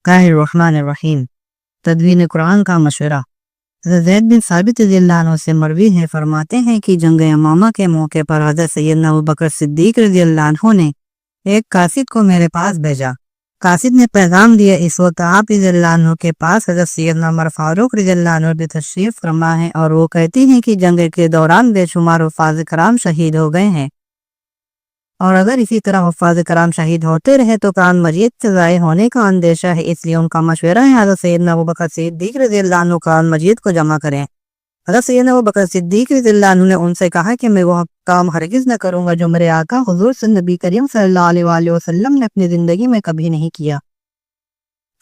बिस्मिल्लाहिर्रहमानिर्रहीम। तदवीन कुरान का मशवरा। ज़ैद बिन साबित रज़ियल्लाहु अन्हु से मरवी है, फरमाते हैं कि जंग यमामा के मौके पर हज़रत सैयदना अबू बकर सिद्दीक़ रज़ियल्लाहु अन्हु ने एक कासिद को मेरे पास भेजा। कासिद ने पैगाम दिया, इस वक्त आप रज़ियल्लाहु अन्हु के पास हज़रत सैयदना उमर फारूक रज़ियल्लाहु अन्हु भी तशरीफ़ फरमा है और वो कहती हैं कि जंग के दौरान बेशुमार हुफ़ाज़ कराम शहीद हो गए हैं, और अगर इसी तरह हुफ़ाज़ कराम शहीद होते रहे तो कुरान मजीद से ज़ाय होने का अंदेशा है। इसलिए उनका मशवरा है हज़रत सैयदना अबू बकर सिद्दीक़ रज़ियल्लाहु अन्हु कुरान मजीद को जमा करें। हज़रत सैयदना अबू बकर सिद्दीक़ रज़ियल्लाहु अन्हु ने उनसे कहा कि मैं वह काम हरगिज़ न करूँगा जो मेरे आका हुज़ूर नबी करीम सल्लल्लाहु अलैहि वसल्लम ने अपनी ज़िंदगी में कभी नहीं किया।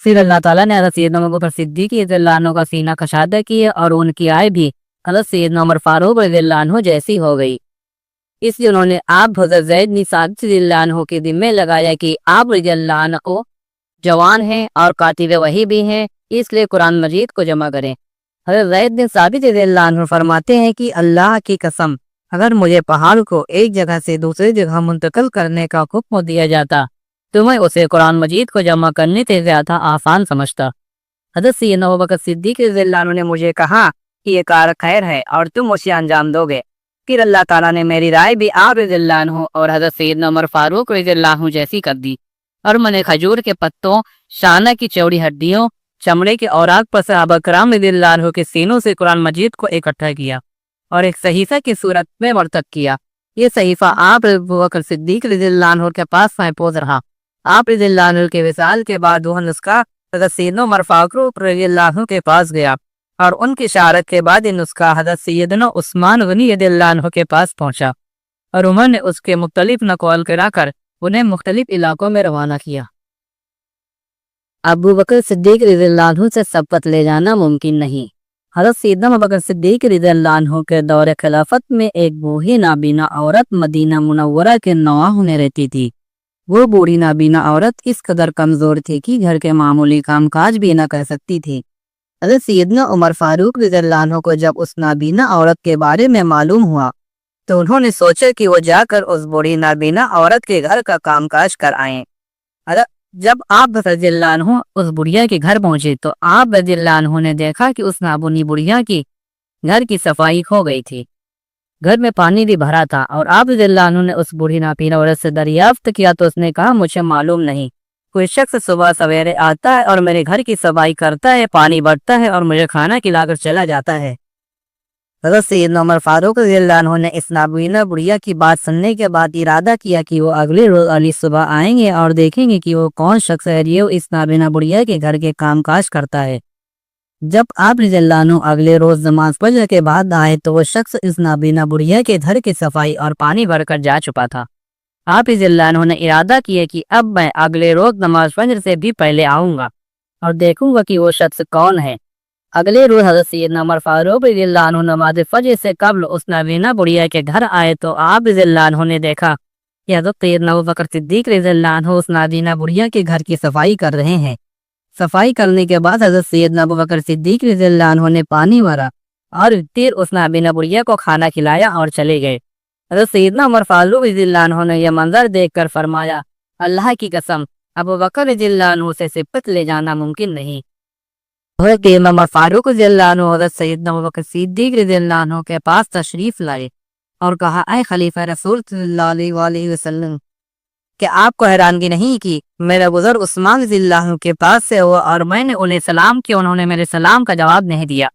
फिर अल्लाह ताला ने हज़रत सैयदना अबू बकर सिद्दीक़ रज़ियल्लाहु अन्हु का सीना कशादा किया और उनकी आय भी हज़रत सैयदना उमर फारूक रज़ियल्लाहु अन्हु जैसी हो गई। इसलिए उन्होंने आप हज़रत ज़ैद बिन साबित रज़ियल्लाहु अन्हु के ज़िम्मे लगाया कि आप रज़ियल्लाहु अन्हु जवान हैं और कातिब वही भी हैं, इसलिए कुरान मजीद को जमा करें। हज़रत ज़ैद बिन साबित रज़ियल्लाहु अन्हु फरमाते हैं कि अल्लाह की कसम, अगर मुझे पहाड़ को एक जगह से दूसरी जगह मुंतकिल करने का हुक्म दिया जाता तो मैं उसे कुरान मजीद को जमा करने से ज़्यादा आसान समझता। हज़रत सैयदना अबू बकर सिद्दीक़ रज़ियल्लाहु अन्हु ने मुझे कहा कि ये कार खैर है और तुम उसे अंजाम दोगे। फिर अल्लाह ताला ने मेरी राय भी आप रज़ियल्लाहु अन्हु और हज़रत सैयदना उमर फारूक रज़ियल्लाहु अन्हु जैसी कर दी, और मैंने खजूर के पत्तों, शाना की चौड़ी हड्डियों, चमड़े के औराक पर सहाबा कराम रज़ियल्लाहु अन्हु के सीनों से कुरान मजीद को इकट्ठा किया और एक सहीफा की सूरत में मरतब किया। ये सहीफा आप अबू बकर सिद्दीक़ रज़ियल्लाहु अन्हु के पास महफूज रहा। आप रज़ियल्लाहु अन्हु के विसाल के बाद वह नुस्खा हज़रत सैयदना उमर फारूक रज़ियल्लाहु अन्हु के पास गया और उनकी इशारत के बाद ये नुस्खा हज़रत सैयदना उस्मान गनी रज़ियल्लाहु अन्हु के पास पहुंचा और उमर ने उसके मुख्तलिफ नक़ल कराकर उन्हें मुख्तलिफ इलाकों में रवाना किया। अबू बकर सिद्दीक़ रज़ियल्लाहु अन्हु से शपथ ले जाना मुमकिन नहीं। हज़रत सैयदना अबू बकर सिद्दीक़ रज़ियल्लाहु अन्हु के दौरे खिलाफत में एक बूढ़ी नाबीना औरत मदीना मुनव्वरा के नवाह में रहती थी। वो बूढ़ी नाबीना औरत इस कदर कमज़ोर थी कि घर के मामूली कामकाज भी न कर सकती थी। हज़रत सैयदना उमर फारूक रज़ियल्लाहु अन्हु को जब उस नाबीना औरत के बारे में मालूम हुआ तो उन्होंने सोचा कि वो जाकर उस बूढ़ी नाबीना औरत के घर का कामकाज कर आएं। जब आप रज़ियल्लाहु अन्हु उस बुढ़िया के घर पहुंचे तो आप रज़ियल्लाहु अन्हु ने देखा कि उस नाबुनी बुढ़िया की घर की सफाई हो गई थी, घर में पानी भी भरा था, और आप रज़ियल्लाहु अन्हु ने उस बूढ़ी नाबीना औरत से दरियाफ्त किया तो उसने कहा, मुझे मालूम नहीं, कोई शख्स सुबह सवेरे आता है और मेरे घर की सफाई करता है, पानी भरता है और मुझे खाना खिलाकर चला जाता है। हज़रत सैयदना उमर फारूक रज़ियल्लाहु अन्हु ने इस नाबीना बुढ़िया की बात सुनने के बाद इरादा किया कि वो अगले रोज अली सुबह आएंगे और देखेंगे कि वो कौन शख्स है जो इस नाबीना बुढ़िया के घर के कामकाज करता है। जब आप रज़ियल्लाहु अन्हु अगले रोज नमाज फजर के बाद आए तो वो शख्स इस नाबीना बुढ़िया के घर की सफाई और पानी भरकर जा चुका था। आप रज़ियल्लाहु अन्हु ने इरादा किया कि अब मैं अगले रोज नमाज फजर से भी पहले आऊँगा और देखूंगा कि वो शख्स कौन है। अगले रोज हज़रत सैयदना उमर फारूक रज़ियल्लाहु अन्हु नमाज फजर से कब्ल उस नाबीना बुढ़िया के घर आए तो आप रज़ियल्लाहु अन्हु ने देखा कि हज़रत सैयदना अबू बकर सिद्दीक़ रज़ियल्लाहु अन्हु उस नाबीना बुढ़िया के घर की सफाई कर रहे हैं। सफाई करने के बाद हज़रत सैयदना अबू बकर सिद्दीक़ रज़ियल्लाहु अन्हु ने पानी भरा और फिर उस नाबीना बुढ़िया को खाना खिलाया और चले गए। हज़रत सैयदना उमर फारूक रज़ियल्लाहु अन्हु ने यह मंजर देखकर फरमाया, अल्लाह की कसम, अबू बकर रज़ियल्लाहु अन्हु से सिफत ले जाना मुमकिन नहीं। उमर फारूक रज़ियल्लाहु अन्हु हज़रत सैयदना अबू बकर सिद्दीक़ रज़ियल्लाहु अन्हु के पास तशरीफ लाए और कहा, ऐ खलीफा रसूल सल्लल्लाहु अलैहि वसल्लम, कि आपको हैरानगी नहीं कि मेरा बुजुर्ग उस्मान रज़ियल्लाहु अन्हु के पास से हुआ और मैंने उन्हें सलाम किया, उन्होंने मेरे सलाम का जवाब नहीं दिया।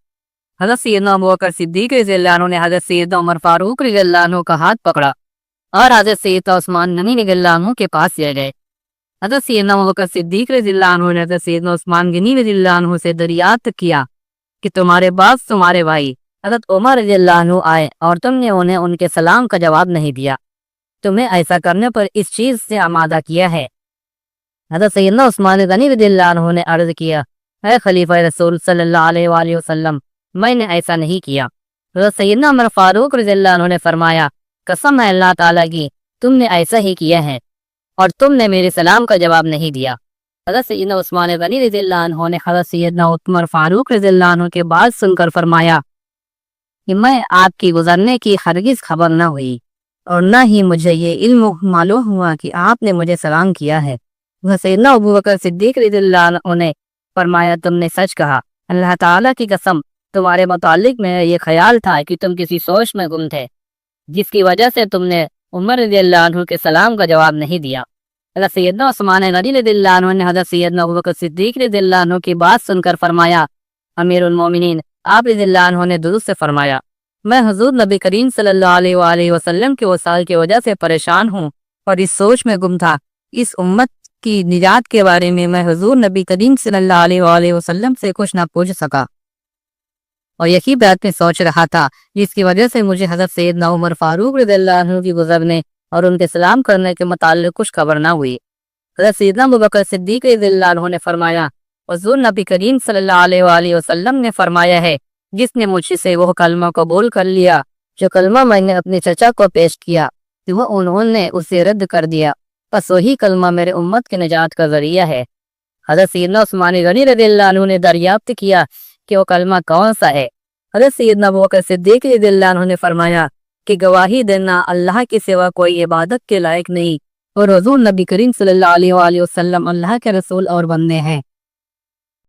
हज़रत सैयदना अबू बकर सिद्दीक़ रज़ियल्लाहु अन्हु ने हज़रत सैयदना उमर फारूक रज़ियल्लाहु अन्हु का हाथ पकड़ा और हज़रत सैयदना उस्मान गनी रज़ियल्लाहु अन्हु के पास ले गए। हज़रत सैयदना अबू बकर सिद्दीक़ रज़ियल्लाहु अन्हु ने हज़रत सैयदना उस्मान गनी रज़ियल्लाहु अन्हु से दरियाफ्त किया कि तुम्हारे पास तुम्हारे भाई हज़रत उमर रज़ियल्लाहु अन्हु आए और तुमने उन्हें उनके सलाम का जवाब नहीं दिया, तुम्हें ऐसा करने पर इस चीज़ से आमादा किया है। हज़रत सैयदना उस्मान गनी रज़ियल्लाहु अन्हु ने अर्ज़ किया, ऐ खलीफा रसूल सल्लल्लाहु अलैहि वसल्लम, मैंने ऐसा नहीं किया। हज़रत सैयदना उमर फारूक रज़ियल्लाहु अन्हु ने फरमाया, कसम है अल्लाह ताला की, तुमने ऐसा ही किया है और तुमने मेरे सलाम का जवाब नहीं दिया। हज़रत सैयदना उस्मान गनी रज़ियल्लाहु अन्हु ने हज़रत सैयदना उमर फारूक रज़ियल्लाहु अन्हु के बात सुनकर फरमाया कि मैं आपकी गुजरने की हरगिज़ खबर न हुई और न ही मुझे ये इल्म मालूम हुआ कि आपने मुझे सलाम किया है। सैयदना अबू बकर सिद्दीक रज़ियल्लाहु अन्हु ने फरमाया, तुमने सच कहा, अल्लाह ताला की कसम, तुम्हारे मुतालिक में ये ख्याल था कि तुम किसी सोच में गुम थे, जिसकी वजह से तुमने उमर रज़ियल्लाहु अन्हु के सलाम का जवाब नहीं दिया। हज़रत सैयदना उस्मान गनी रज़ियल्लाहु अन्हु ने हज़रत सैयदना अबू बकर सिद्दीक रज़ियल्लाहु अन्हु की बात सुनकर फरमाया, अमीरुल मोमिनीन, आप रज़ियल्लाहु अन्हु ने दुरूद से फरमाया, मैं हुजूर नबी करीम सल्लल्लाहु अलैहि वसल्लम के वसाल की वजह से परेशान हूँ और इस सोच में गुम था, इस उम्मत की निजात के बारे में मैं हुजूर नबी करीम सल्लल्लाहु अलैहि वसल्लम से कुछ ना पूछ सका और यही बात में सोच रहा था, जिसकी वजह से मुझे हज़रत सैयदना उमर फारूक रज़ियल्लाहु अन्हु की गुजरने और उनके सलाम करने के मुताल्लिक कुछ खबर ना हुई। हज़रत सैयदना अबू बकर सिद्दीक रज़ियल्लाहु अन्हु ने फरमाया, हुजूर नबी करीम सल्लल्लाहु अलैहि वसल्लम ने फरमाया है, जिसने मुझसे वो कलमा कबूल कर लिया जो कलमा मैंने अपने चचा को पेश किया तो वह उन्होंने उसे रद्द कर दिया, बस वही कलमा मेरे उम्मत के निजात का जरिया है। हज़रत सैयदना उस्मान गनी रज़ियल्लाहु अन्हु ने दरियाफ्त किया कि वो कलमा कौन सा है। हज़रत सैयदना अबू बकर सिद्दीक रज़ियल्लाहु अन्हु ने फरमाया कि गवाही देना अल्लाह के सिवा कोई इबादत के लायक नहीं और हुजूर नबी करीम सल्लल्लाहु अलैहि वसल्लम अल्लाह के रसूल और बंदे हैं।